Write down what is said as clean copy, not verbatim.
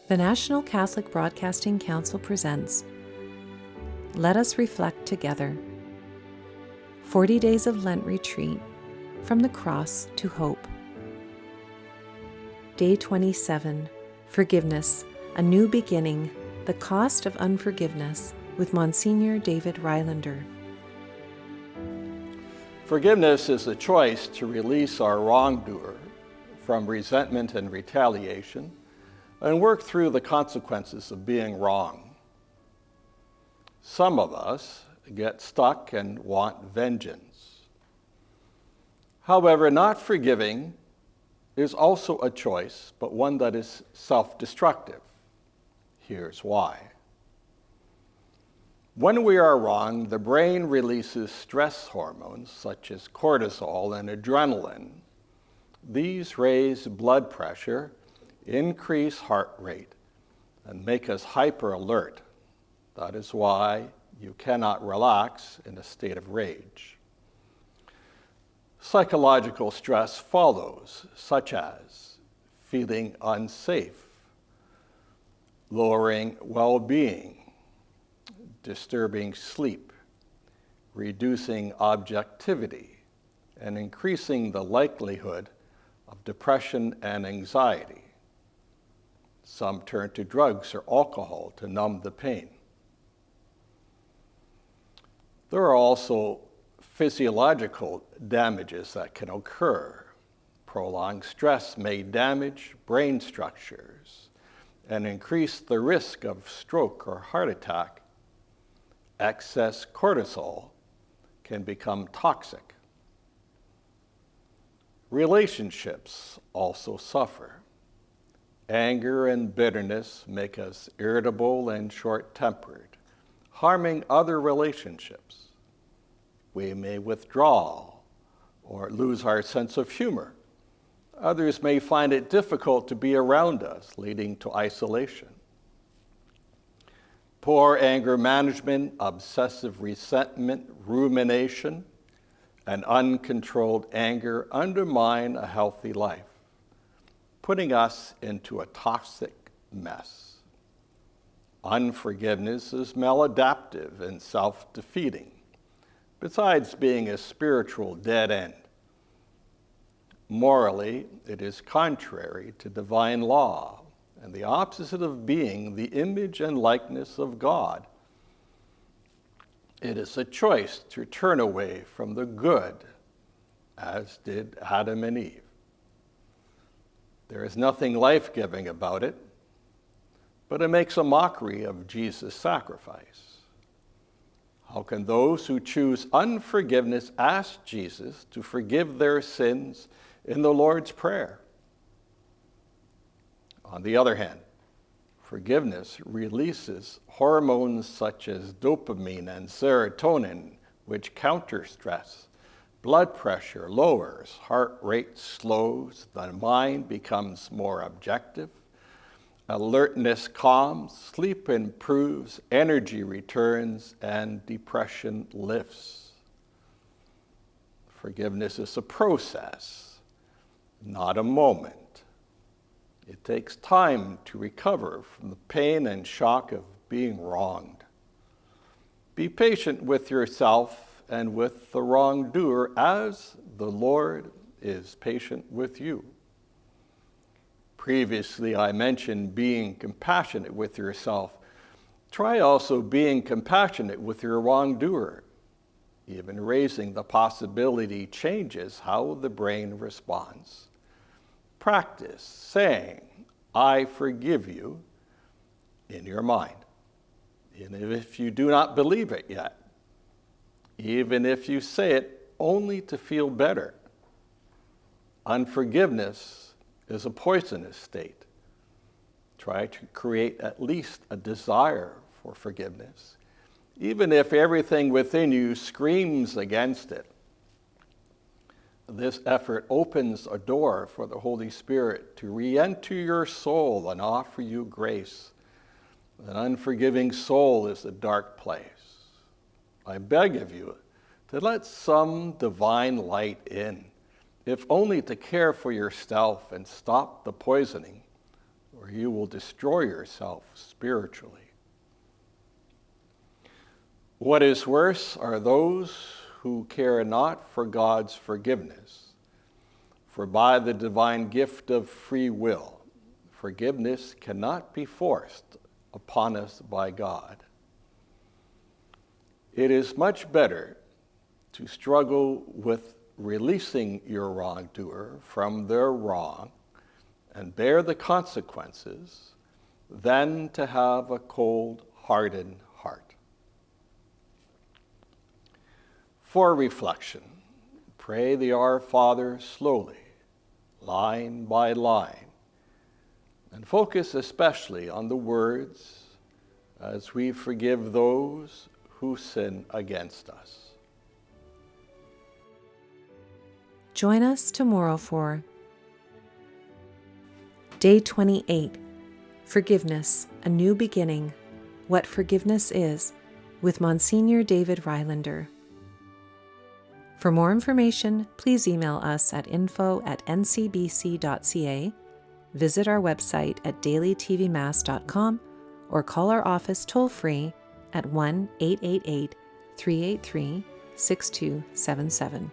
The National Catholic Broadcasting Council presents Let Us Reflect Together. 40 Days of Lent Retreat, From the Cross to Hope. Day 27, Forgiveness, a New Beginning, the Cost of Unforgiveness, with Msgr David Reilander. Forgiveness is the choice to release our wrongdoer from resentment and retaliation and work through the consequences of being wrong. Some of us get stuck and want vengeance. However, not forgiving is also a choice, but one that is self-destructive. Here's why. When we are wronged, the brain releases stress hormones such as cortisol and adrenaline. These raise blood pressure, increase heart rate, and make us hyper alert. That is why you cannot relax in a state of rage. Psychological stress follows, such as feeling unsafe, lowering well-being, disturbing sleep, reducing objectivity, and increasing the likelihood of depression and anxiety. Some turn to drugs or alcohol to numb the pain. There are also physiological damages that can occur. Prolonged stress may damage brain structures and increase the risk of stroke or heart attack. Excess cortisol can become toxic. Relationships also suffer. Anger and bitterness make us irritable and short-tempered, harming other relationships. We may withdraw or lose our sense of humor. Others may find it difficult to be around us, leading to isolation. Poor anger management, obsessive resentment, rumination, and uncontrolled anger undermine a healthy life, putting us into a toxic mess. Unforgiveness is maladaptive and self-defeating, besides being a spiritual dead end. Morally, it is contrary to divine law and the opposite of being the image and likeness of God. It is a choice to turn away from the good, as did Adam and Eve. There is nothing life-giving about it, but it makes a mockery of Jesus' sacrifice. How can those who choose unforgiveness ask Jesus to forgive their sins in the Lord's Prayer? On the other hand, forgiveness releases hormones such as dopamine and serotonin, which counter stress. Blood pressure lowers, heart rate slows, the mind becomes more objective, alertness calms, sleep improves, energy returns, and depression lifts. Forgiveness is a process, not a moment. It takes time to recover from the pain and shock of being wronged. Be patient with yourself and with the wrongdoer as the Lord is patient with you. Previously, I mentioned being compassionate with yourself. Try also being compassionate with your wrongdoer. Even raising the possibility changes how the brain responds. Practice saying, "I forgive you," in your mind, even if you do not believe it yet. Even if you say it only to feel better. Unforgiveness is a poisonous state. Try to create at least a desire for forgiveness, even if everything within you screams against it. This effort opens a door for the Holy Spirit to re-enter your soul and offer you grace. An unforgiving soul is a dark place. I beg of you to let some divine light in, if only to care for yourself and stop the poisoning, or you will destroy yourself spiritually. What is worse are those who care not for God's forgiveness, for by the divine gift of free will, forgiveness cannot be forced upon us by God. It is much better to struggle with releasing your wrongdoer from their wrong and bear the consequences than to have a cold, hardened heart. For reflection, pray the Our Father slowly, line by line, and focus especially on the words, as we forgive those who sin against us. Join us tomorrow for Day 28, Forgiveness, a New Beginning, What Forgiveness Is, with Msgr David Reilander. For more information, please email us at info@ncbc.ca, visit our website at dailytvmass.com, or call our office toll-free at 1-888-383-6277.